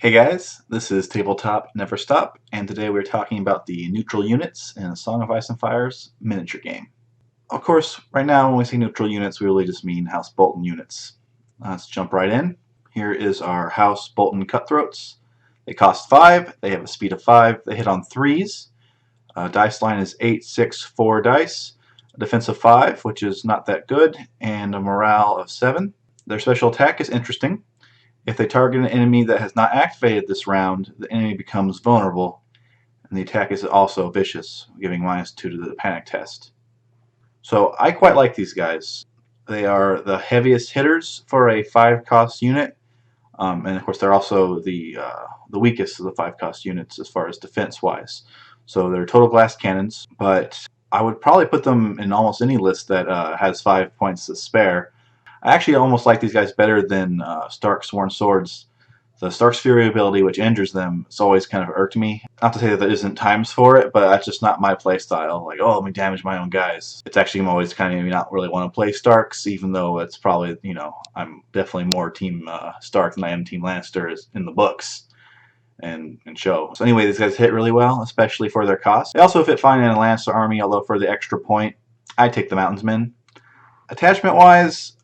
Hey guys, this is Tabletop Never Stop, and today we're talking about the neutral units in Song of Ice and Fire's miniature game. Of course, right now when we say neutral units, we really just mean House Bolton units. Let's jump right in. Here is our House Bolton Cutthroats. They cost 5, they have a speed of 5, they hit on 3s. Dice line is 8, 6, 4 dice, a defense of 5, which is not that good, and a morale of 7. Their special attack is interesting. If they target an enemy that has not activated this round, the enemy becomes vulnerable, and the attack is also vicious, giving -2 to the panic test. So I quite like these guys. They are the heaviest hitters for a 5-cost unit, and of course they're also the weakest of the 5-cost units as far as defense-wise. So they're total glass cannons, but I would probably put them in almost any list that has 5 points to spare. I actually almost like these guys better than Stark's Sworn Swords. The Stark's Fury ability, which injures them, has always kind of irked me. Not to say that there isn't times for it, but that's just not my play style. Like, oh, let me damage my own guys. It's actually I'm always kind of not really want to play Starks, even though it's probably, I'm definitely more Team Stark than I am Team Lannister in the books and show. So anyway, these guys hit really well, especially for their cost. They also fit fine in a Lannister army, although for the extra point, I'd take the Mountainsmen. Attachment-wise,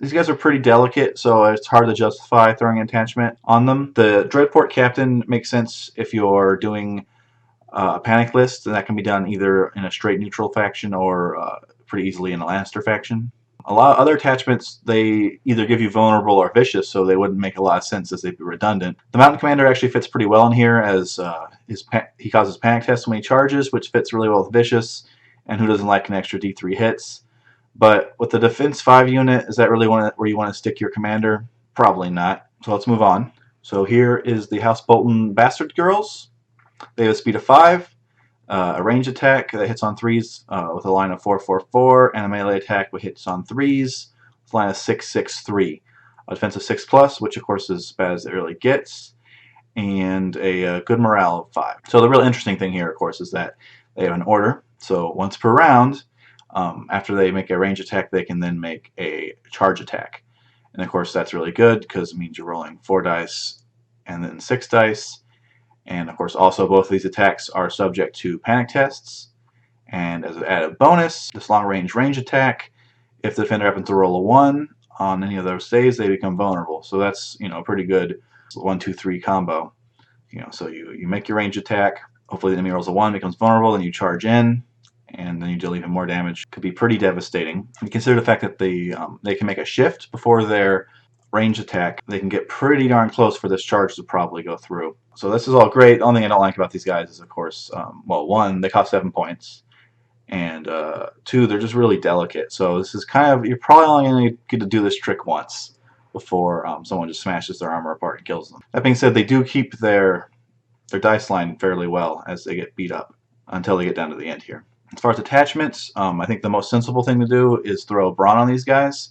these guys are pretty delicate, so it's hard to justify throwing an attachment on them. The Dreadport Captain makes sense if you're doing a panic list, and that can be done either in a straight neutral faction or pretty easily in a Lannister faction. A lot of other attachments, they either give you vulnerable or vicious, so they wouldn't make a lot of sense as they'd be redundant. The Mountain Commander actually fits pretty well in here, as he causes panic tests when he charges, which fits really well with vicious, and who doesn't like an extra D3 hits? But with the Defense 5 unit, is that really where you want to stick your commander? Probably not. So let's move on. So here is the House Bolton Bastard Girls. They have a speed of 5, a range attack that hits on 3s with a line of 4, 4, 4, and a melee attack that hits on 3s with a line of 6, 6, 3. A defense of 6+, which of course is as bad as it really gets, and a good morale of 5. So the real interesting thing here, of course, is that they have an order. So once per round, after they make a range attack, they can then make a charge attack. And of course that's really good because it means you're rolling 4 dice and then 6 dice. And of course also both of these attacks are subject to panic tests. And as an added bonus, this long range attack, if the defender happens to roll a 1 on any of those saves, they become vulnerable. So that's a pretty good 1, 2, 3 combo. So you make your range attack, hopefully the enemy rolls a 1, becomes vulnerable, then you charge in, and then you deal even more damage. Could be pretty devastating. And consider the fact that they can make a shift before their range attack. They can get pretty darn close for this charge to probably go through. So this is all great. The only thing I don't like about these guys is, of course, well, 1, they cost 7 points, and 2, they're just really delicate. So this is kind of, you're probably only going to get to do this trick once before someone just smashes their armor apart and kills them. That being said, they do keep their dice line fairly well as they get beat up until they get down to the end here. As far as attachments, I think the most sensible thing to do is throw Braun on these guys.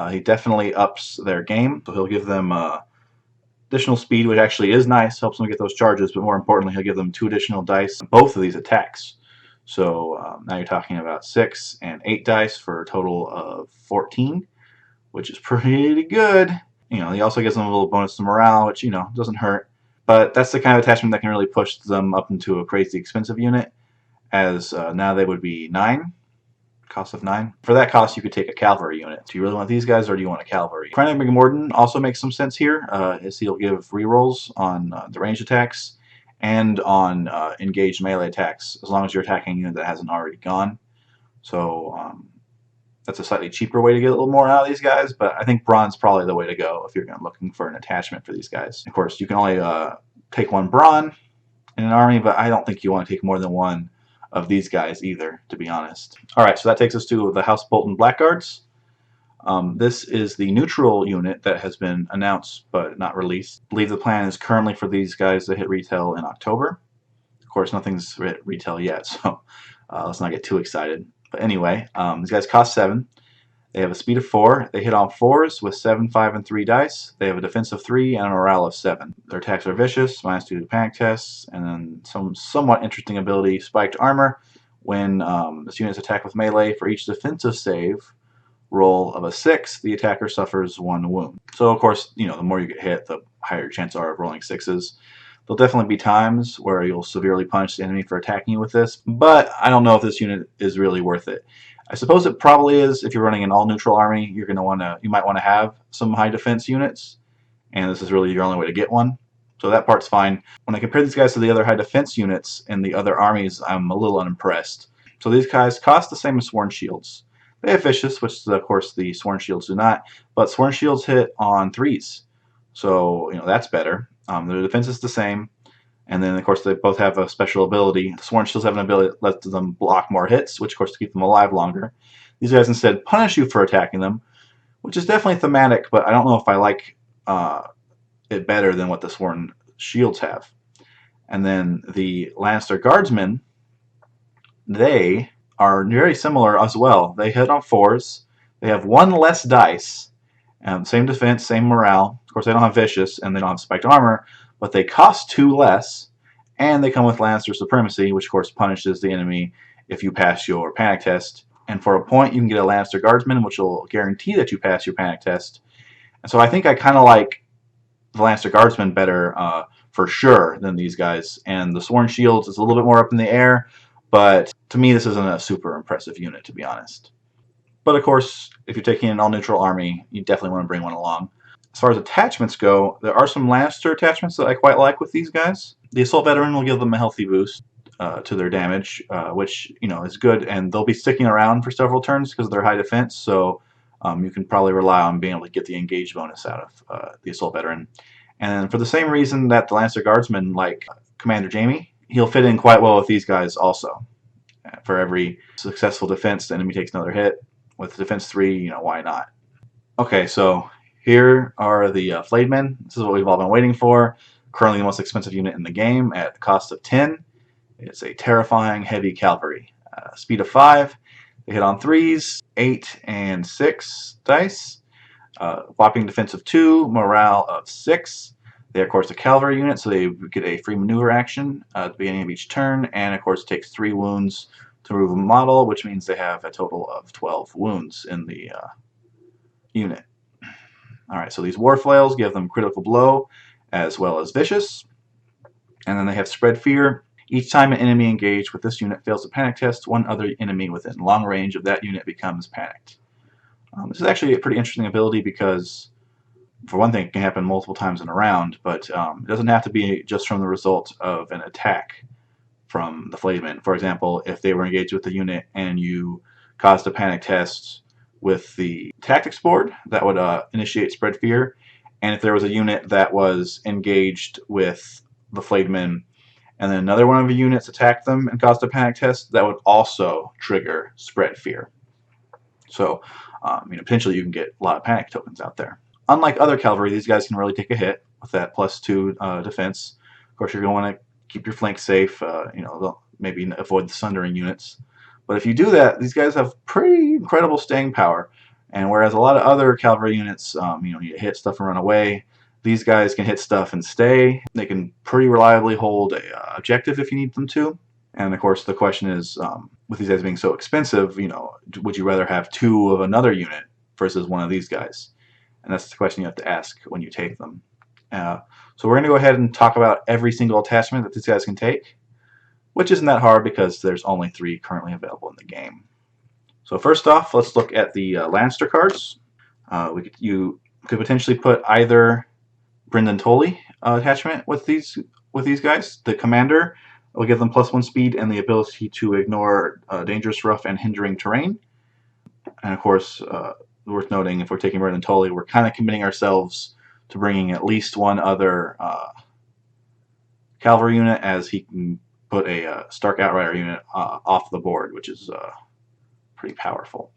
He definitely ups their game, so he'll give them additional speed, which actually is nice, helps them get those charges, but more importantly, he'll give them 2 additional dice on both of these attacks. So now you're talking about 6 and 8 dice for a total of 14, which is pretty good. He also gives them a little bonus to morale, which, doesn't hurt. But that's the kind of attachment that can really push them up into a crazy expensive unit, as now they would be 9, cost of 9. For that cost, you could take a cavalry unit. Do you really want these guys, or do you want a cavalry? Cranach McMorden also makes some sense here, as he'll give rerolls on the range attacks and on engaged melee attacks, as long as you're attacking a unit that hasn't already gone. So that's a slightly cheaper way to get a little more out of these guys, but I think Braun's probably the way to go if you're looking for an attachment for these guys. Of course, you can only take 1 Braun in an army, but I don't think you want to take more than 1 of these guys either, to be honest. Alright, so that takes us to the House Bolton Black Guards. This is the neutral unit that has been announced but not released. I believe the plan is currently for these guys to hit retail in October. Of course, nothing's hit retail yet, so let's not get too excited. But anyway, these guys cost 7. They have a speed of 4. They hit on 4s with 7, 5, and 3 dice. They have a defense of 3 and a morale of 7. Their attacks are vicious, -2 to panic tests, and then some somewhat interesting ability, spiked armor. When this unit is attacked with melee, for each defensive save roll of a 6, the attacker suffers 1 wound. So of course, the more you get hit, the higher chance are of rolling 6s. There'll definitely be times where you'll severely punish the enemy for attacking you with this, but I don't know if this unit is really worth it. I suppose it probably is if you're running an all-neutral army. You might want to have some high defense units, and this is really your only way to get one. So that part's fine. When I compare these guys to the other high defense units in the other armies, I'm a little unimpressed. So these guys cost the same as Sworn Shields. They have Vicious, which of course the Sworn Shields do not, but Sworn Shields hit on 3s. So, that's better. Their defense is the same. And then, of course, they both have a special ability. The Sworn Shields have an ability that lets them block more hits, which, of course, to keep them alive longer. These guys instead punish you for attacking them, which is definitely thematic, but I don't know if I like it better than what the Sworn Shields have. And then the Lannister Guardsmen, they are very similar as well. They hit on 4s. They have 1 less dice. Same defense, same morale. Of course, they don't have Vicious, and they don't have Spiked Armor, but they cost 2 less, and they come with Lannister Supremacy, which, of course, punishes the enemy if you pass your panic test. And for a point, you can get a Lannister Guardsman, which will guarantee that you pass your panic test. And so I think I kind of like the Lannister Guardsman better for sure than these guys. And the Sworn Shields is a little bit more up in the air, but to me, this isn't a super impressive unit, to be honest. But of course, if you're taking an all-neutral army, you definitely want to bring one along. As far as attachments go, there are some Lannister attachments that I quite like with these guys. The Assault Veteran will give them a healthy boost to their damage, which is good, and they'll be sticking around for several turns because of their high defense, so you can probably rely on being able to get the engage bonus out of the Assault Veteran. And for the same reason that the Lannister Guardsmen like Commander Jaime, he'll fit in quite well with these guys also. For every successful defense, the enemy takes another hit. With defense 3, why not? Okay, so here are the Flayed Men. This is what we've all been waiting for. Currently the most expensive unit in the game at the cost of 10. It's a terrifying heavy cavalry. Speed of 5. They hit on 3s, 8, and 6 dice. Whopping defense of 2, morale of 6. They are, of course, a cavalry unit, so they get a free maneuver action at the beginning of each turn, and of course it takes 3 wounds to remove a model, which means they have a total of 12 wounds in the unit. Alright, so these war flails give them critical blow as well as vicious. And then they have spread fear. Each time an enemy engaged with this unit fails a panic test, one other enemy within long range of that unit becomes panicked. This is actually a pretty interesting ability because, for one thing, it can happen multiple times in a round, but it doesn't have to be just from the result of an attack from the Flayed Men. For example, if they were engaged with the unit and you caused a panic test with the tactics board, that would initiate spread fear. And if there was a unit that was engaged with the Flayed Men and then another one of the units attacked them and caused a panic test, that would also trigger spread fear. So, potentially you can get a lot of panic tokens out there. Unlike other cavalry, these guys can really take a hit with that +2 defense. Of course, you're going to want to keep your flank safe, maybe avoid the sundering units. But if you do that, these guys have pretty incredible staying power. And whereas a lot of other cavalry units, you hit stuff and run away, these guys can hit stuff and stay. They can pretty reliably hold a objective if you need them to. And of course, the question is, with these guys being so expensive, would you rather have 2 of another unit versus one of these guys? And that's the question you have to ask when you take them. So we're going to go ahead and talk about every single attachment that these guys can take, which isn't that hard because there's only 3 currently available in the game. So first off, let's look at the Lannister cards. You could potentially put either Brynden Tully attachment with these guys. The commander will give them +1 speed and the ability to ignore dangerous, rough, and hindering terrain. And of course, worth noting, if we're taking Brynden Tully, we're kind of committing ourselves to bringing at least one other cavalry unit, as he can put a Stark Outrider unit off the board, which is pretty powerful.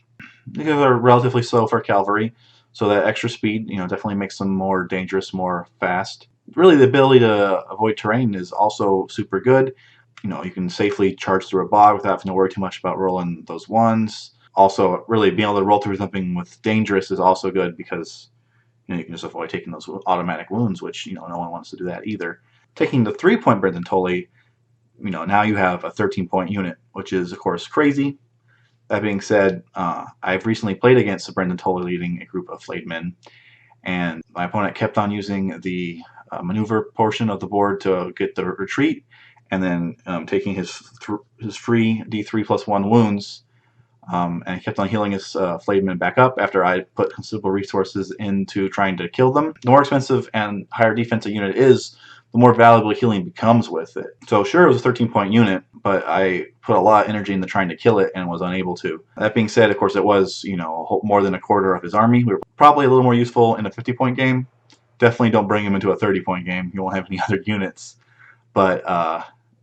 These guys are relatively slow for cavalry, so that extra speed definitely makes them more dangerous, more fast. Really, the ability to avoid terrain is also super good. You can safely charge through a bog without having to worry too much about rolling those ones. Also, really being able to roll through something with dangerous is also good because you can just avoid taking those automatic wounds, which no one wants to do that either. Taking the 3-point Brynden Tully, now you have a 13-point unit, which is of course crazy. That being said, I've recently played against Brynden Tully leading a group of Flayed Men, and my opponent kept on using the maneuver portion of the board to get the retreat, and then taking his free D3+1 wounds, and he kept on healing his Flayed Men back up after I put considerable resources into trying to kill them. The more expensive and higher defense a unit is, the more valuable healing becomes with it. So sure, it was a 13-point unit, but I put a lot of energy into trying to kill it and was unable to. That being said, of course, it was, you know, more than a quarter of his army. We were probably a little more useful in a 50-point game. Definitely don't bring him into a 30-point game. You won't have any other units. But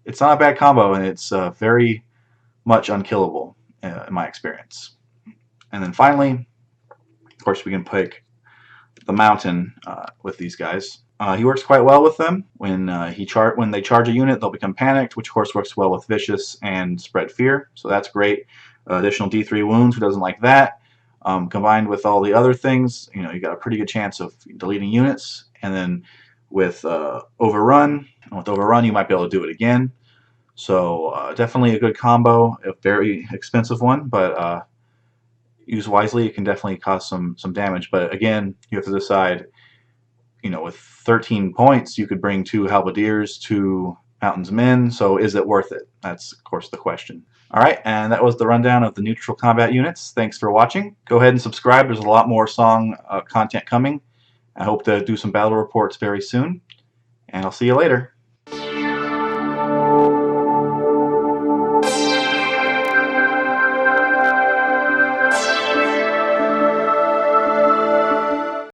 it's not a bad combo, and it's very much unkillable in my experience. And then finally, of course, we can pick the Mountain with these guys. He works quite well with them. When they charge a unit, they'll become panicked, which of course works well with Vicious and Spread Fear. So that's great. Additional D3 wounds. Who doesn't like that? Combined with all the other things, you know, you got a pretty good chance of deleting units. And then with Overrun, you might be able to do it again. So definitely a good combo. A very expensive one, but used wisely, it can definitely cause some damage. But again, you have to decide. You know, with 13 points, you could bring 2 Halberdiers, 2 Mountain's Men, so is it worth it? That's, of course, the question. Alright, and that was the rundown of the neutral combat units. Thanks for watching. Go ahead and subscribe. There's a lot more song content coming. I hope to do some battle reports very soon, and I'll see you later.